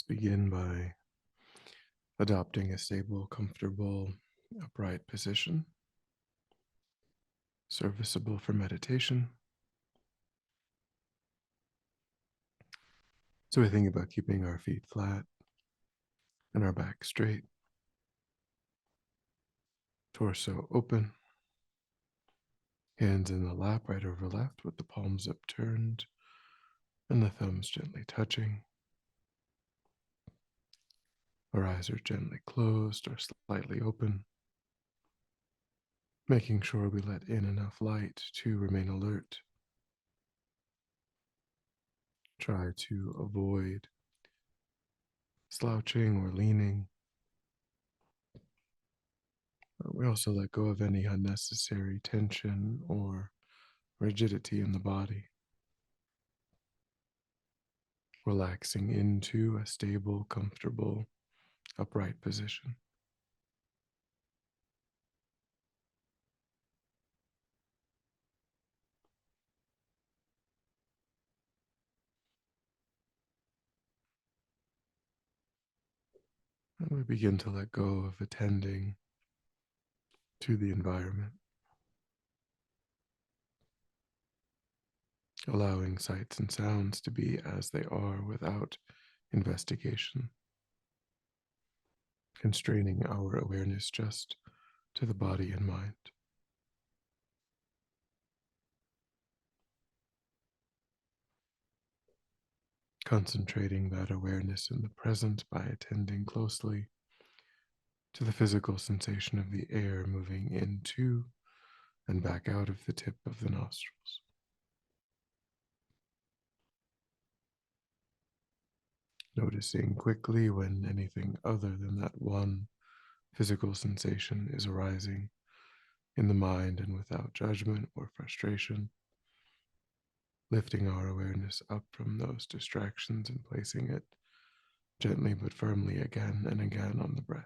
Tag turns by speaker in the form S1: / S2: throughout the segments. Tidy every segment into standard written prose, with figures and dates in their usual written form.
S1: Begin by adopting a stable, comfortable, upright position, serviceable for meditation. So we think about keeping our feet flat and our back straight, torso open, hands in the lap right over left with the palms upturned and the thumbs gently touching. Our eyes are gently closed or slightly open, making sure we let in enough light to remain alert. Try to avoid slouching or leaning. We also let go of any unnecessary tension or rigidity in the body, relaxing into a stable, comfortable, upright position. And we begin to let go of attending to the environment, allowing sights and sounds to be as they are without investigation, constraining our awareness just to the body and mind. Concentrating that awareness in the present by attending closely to the physical sensation of the air moving into and back out of the tip of the nostrils. Noticing quickly when anything other than that one physical sensation is arising in the mind and without judgment or frustration, lifting our awareness up from those distractions and placing it gently but firmly again and again on the breath.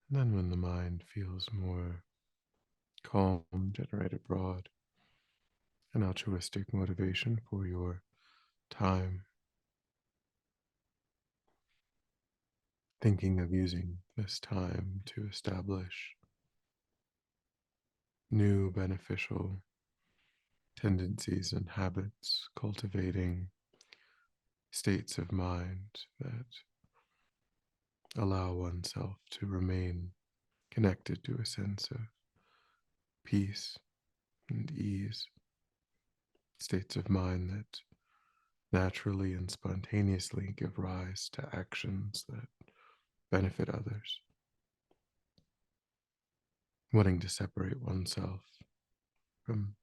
S1: And then, when the mind feels more calm, generate a broad and altruistic motivation for your time, thinking of using this time to establish new beneficial tendencies and habits, cultivating states of mind that allow oneself to remain connected to a sense of peace and ease, states of mind that naturally and spontaneously give rise to actions that benefit others, wanting to separate oneself from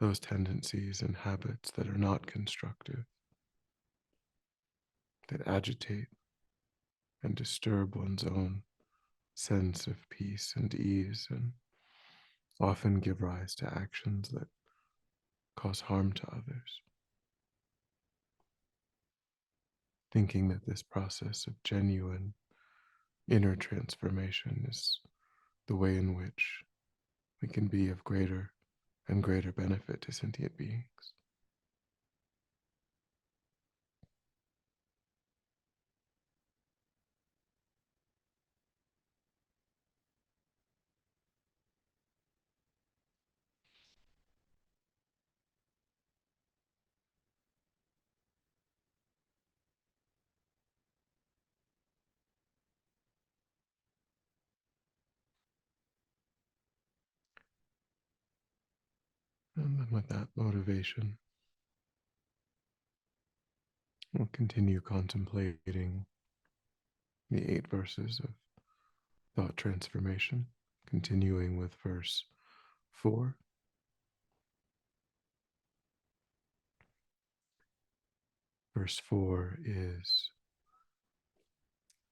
S1: those tendencies and habits that are not constructive, that agitate and disturb one's own sense of peace and ease, and often give rise to actions that cause harm to others. Thinking that this process of genuine inner transformation is the way in which we can be of greater and greater benefit to sentient beings. And then with that motivation, we'll continue contemplating the 8 verses of thought transformation, continuing with verse 4. Verse 4 is: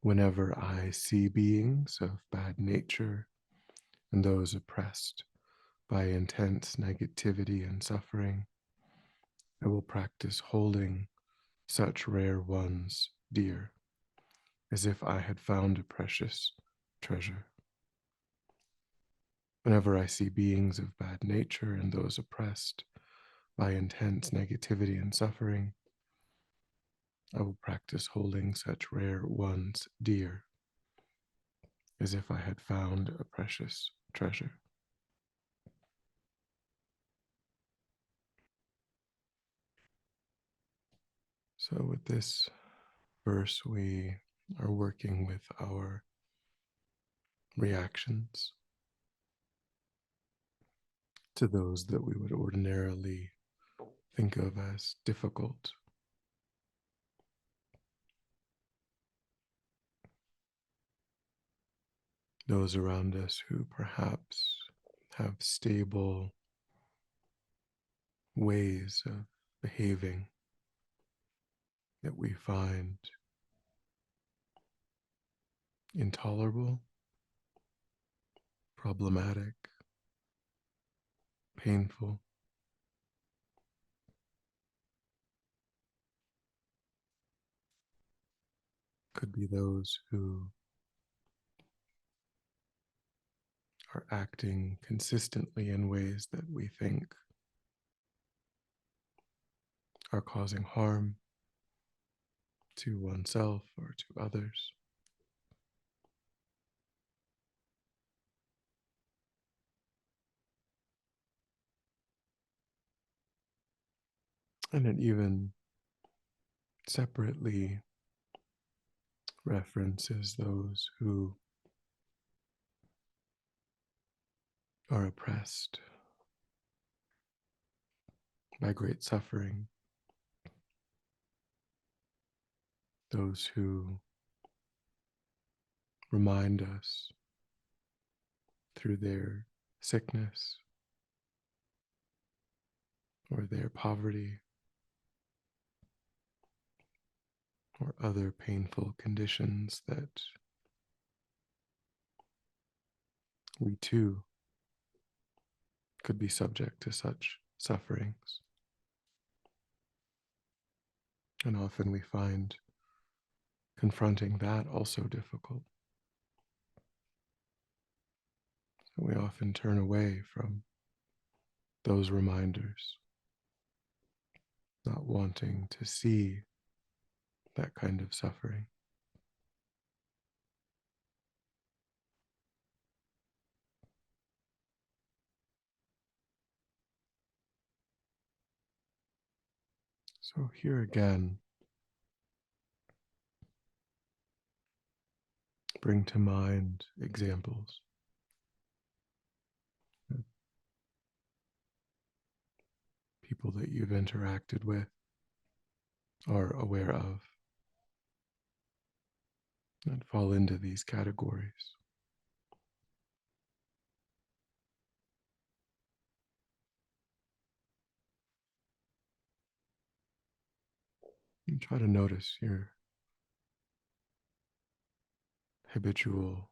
S1: whenever I see beings of bad nature and those oppressed by intense negativity and suffering, I will practice holding such rare ones dear, as if I had found a precious treasure. Whenever I see beings of bad nature and those oppressed by intense negativity and suffering, I will practice holding such rare ones dear, as if I had found a precious treasure. So, with this verse, we are working with our reactions to those that we would ordinarily think of as difficult. Those around us who perhaps have stable ways of behaving that we find intolerable, problematic, painful. Could be those who are acting consistently in ways that we think are causing harm to oneself or to others. And it even separately references those who are oppressed by great suffering, those who remind us through their sickness or their poverty or other painful conditions that we too could be subject to such sufferings. And often we find confronting that also difficult. So we often turn away from those reminders, not wanting to see that kind of suffering. So here again, bring to mind examples of people that you've interacted with, are aware of, that fall into these categories. And try to notice your habitual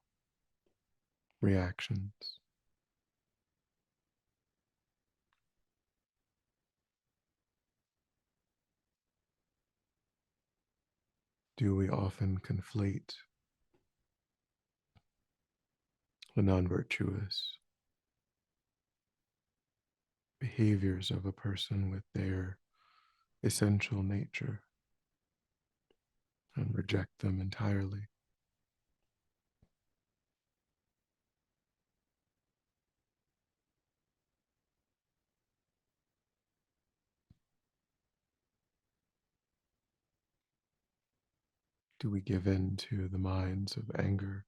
S1: reactions. Do we often conflate the non virtuous behaviors of a person with their essential nature and reject them entirely? Do we give in to the minds of anger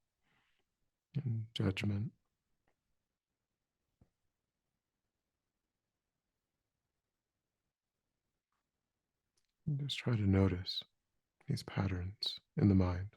S1: and judgment? And just try to notice these patterns in the mind.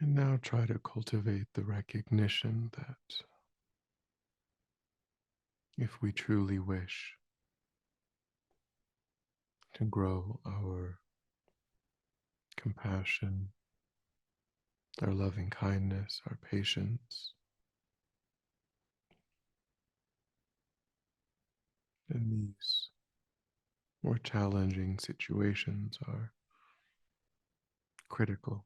S1: And now try to cultivate the recognition that if we truly wish to grow our compassion, our loving kindness, our patience, then these more challenging situations are critical.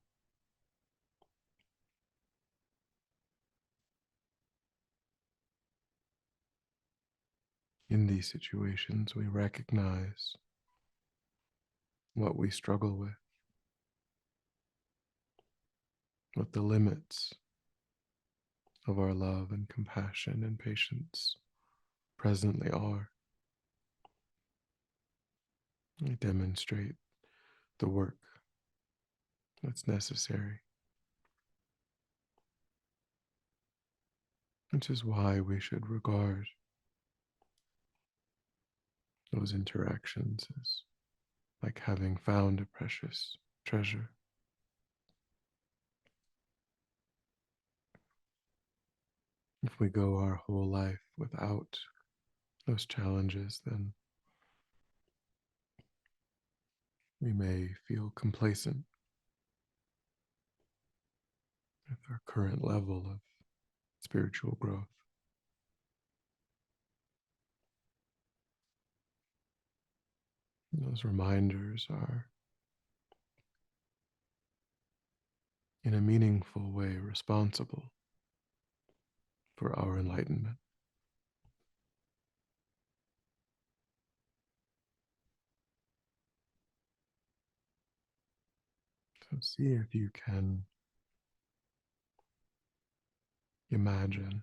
S1: In these situations, we recognize what we struggle with, what the limits of our love and compassion and patience presently are. We demonstrate the work that's necessary, which is why we should regard those interactions as like having found a precious treasure. If we go our whole life without those challenges, then we may feel complacent with our current level of spiritual growth. Those reminders are, in a meaningful way, responsible for our enlightenment. So see if you can imagine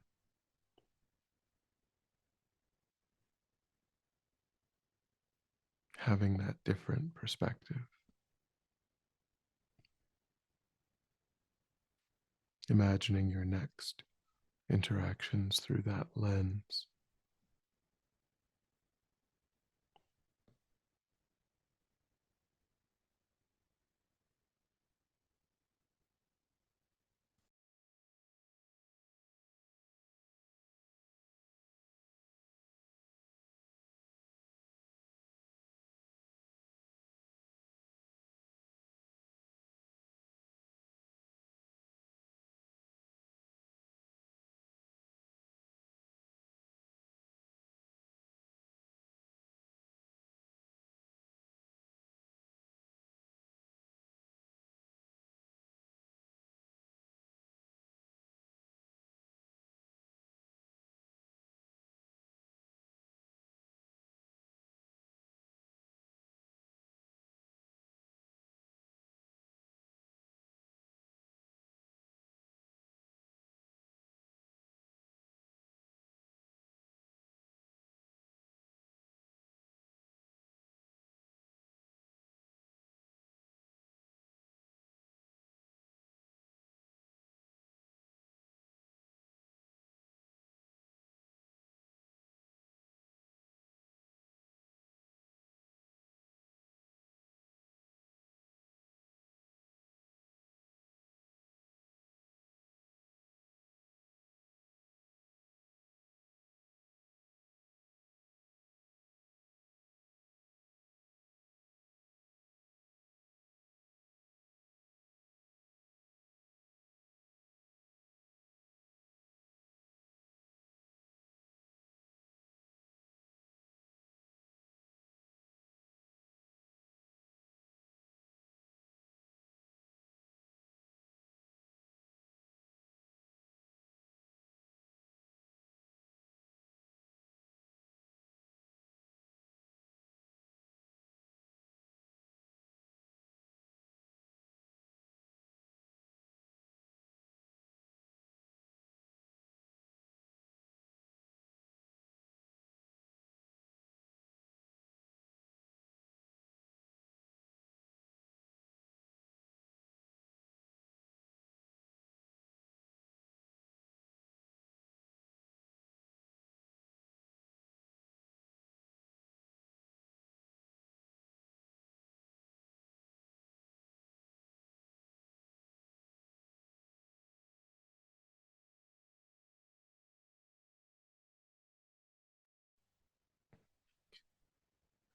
S1: having that different perspective. Imagining your next interactions through that lens.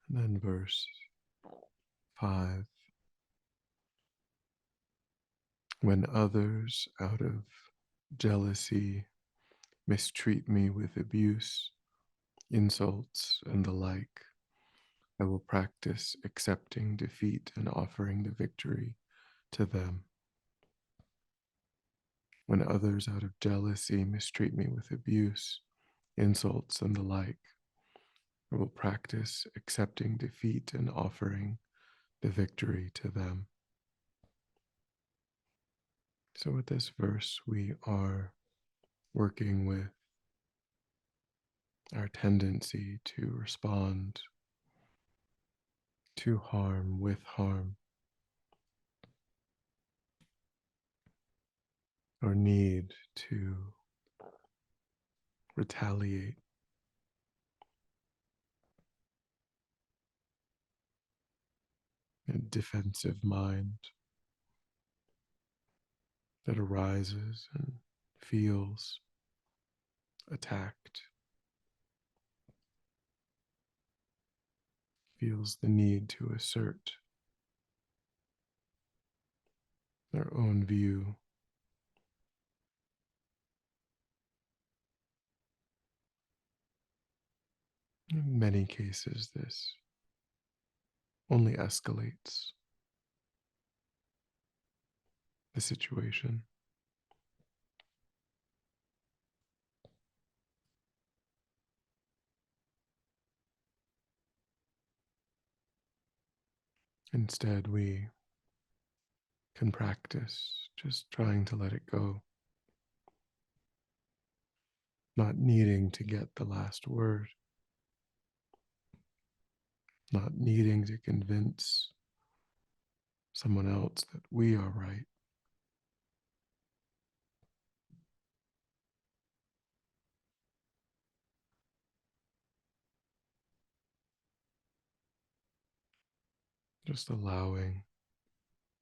S1: And then verse 5. When others out of jealousy mistreat me with abuse, insults, and the like, I will practice accepting defeat and offering the victory to them. When others out of jealousy mistreat me with abuse, insults, and the like, I will practice accepting defeat and offering the victory to them. So, with this verse, we are working with our tendency to respond to harm with harm, our need to retaliate, a defensive mind that arises and feels attacked, feels the need to assert their own view. In many cases, this only escalates the situation. Instead, we can practice just trying to let it go, not needing to get the last word, not needing to convince someone else that we are right, just allowing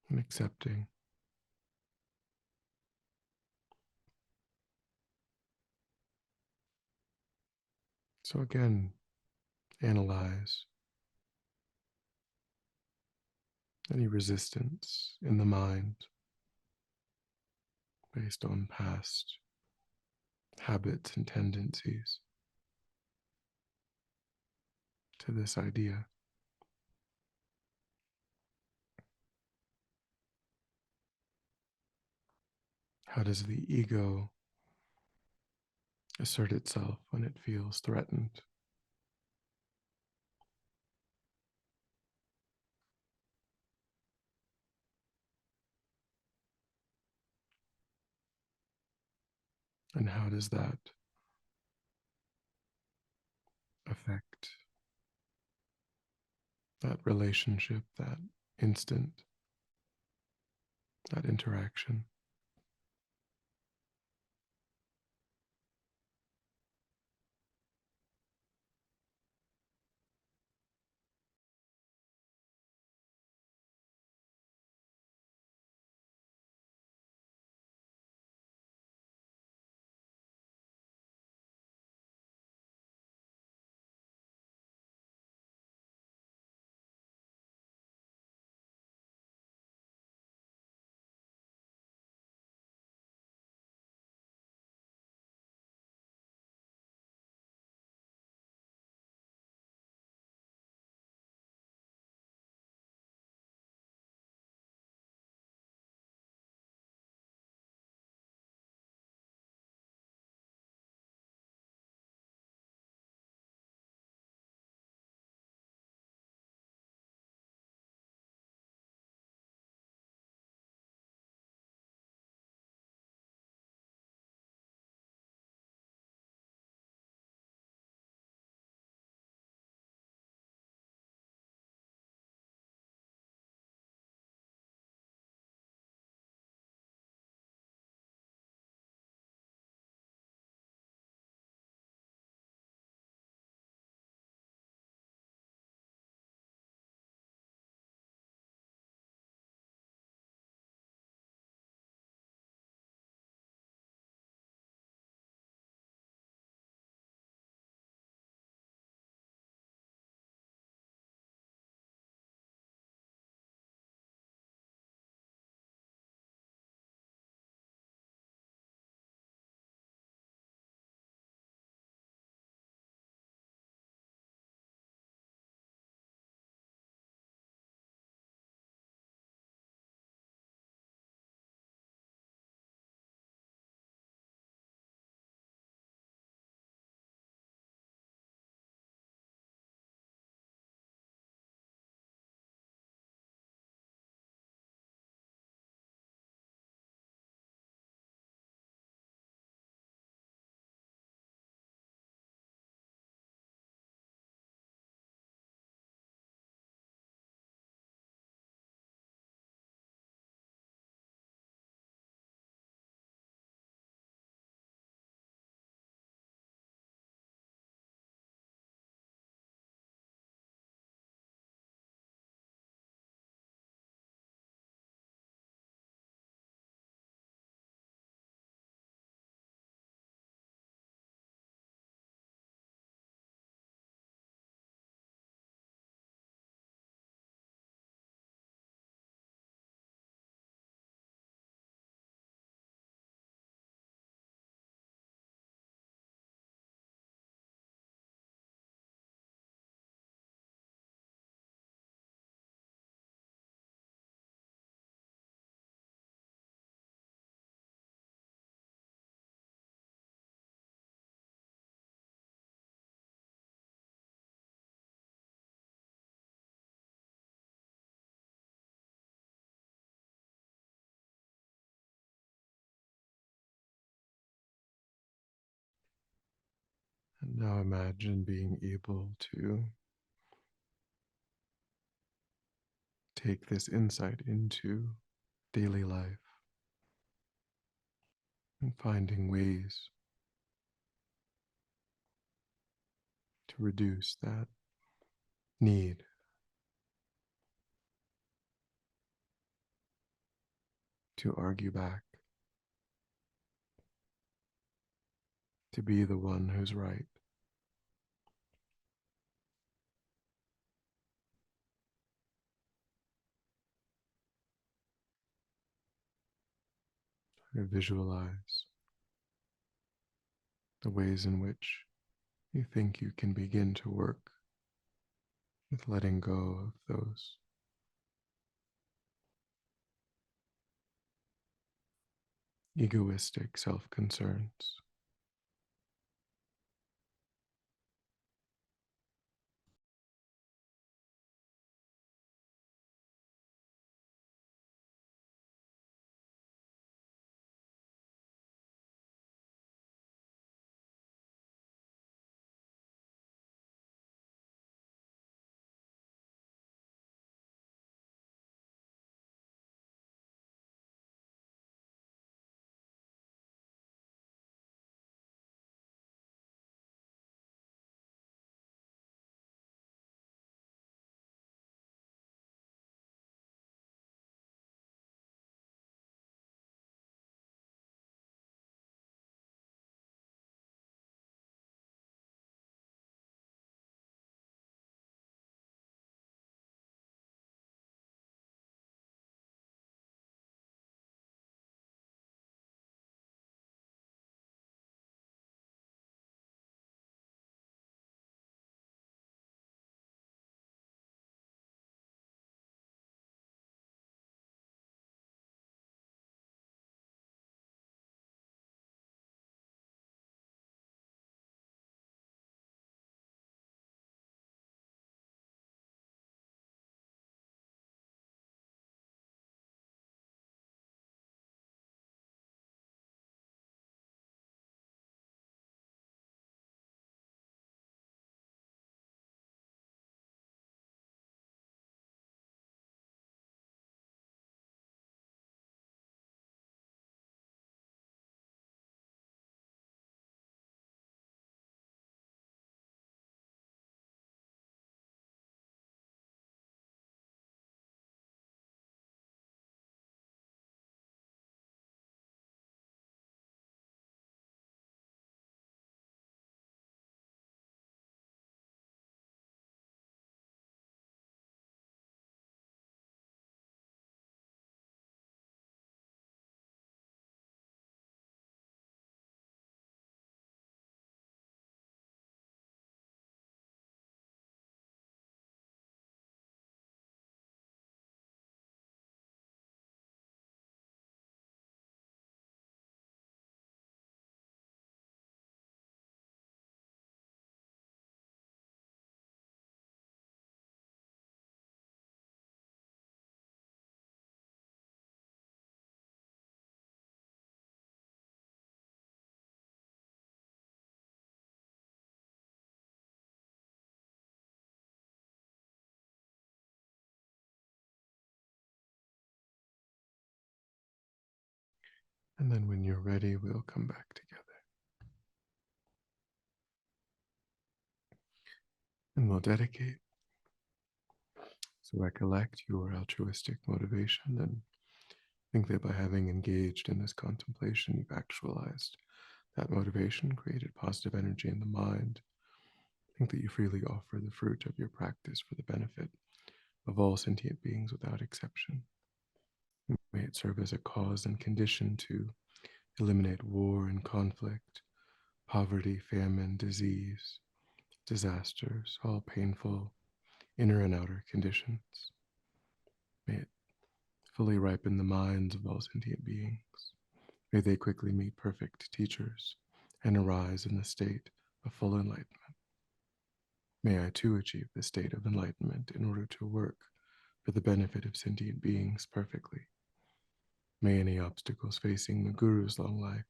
S1: and accepting. So, again, analyze any resistance in the mind based on past habits and tendencies to this idea. How does the ego assert itself when it feels threatened? And how does that affect that relationship, that instant, that interaction? Now imagine being able to take this insight into daily life and finding ways to reduce that need to argue back, to be the one who's right, or visualize the ways in which you think you can begin to work with letting go of those egoistic self concerns. And then when you're ready, we'll come back together. And we'll dedicate. So recollect your altruistic motivation and think that by having engaged in this contemplation, you've actualized that motivation, created positive energy in the mind. Think that you freely offer the fruit of your practice for the benefit of all sentient beings without exception. May it serve as a cause and condition to eliminate war and conflict, poverty, famine, disease, disasters, all painful inner and outer conditions. May it fully ripen the minds of all sentient beings. May they quickly meet perfect teachers and arise in the state of full enlightenment. May I too achieve the state of enlightenment in order to work for the benefit of sentient beings perfectly. May any obstacles facing the Guru's long life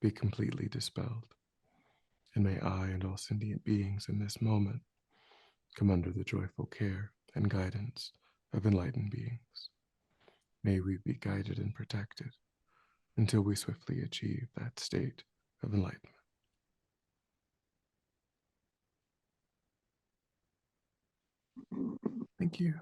S1: be completely dispelled. and may I and all sentient beings in this moment come under the joyful care and guidance of enlightened beings. May we be guided and protected until we swiftly achieve that state of enlightenment. Thank you.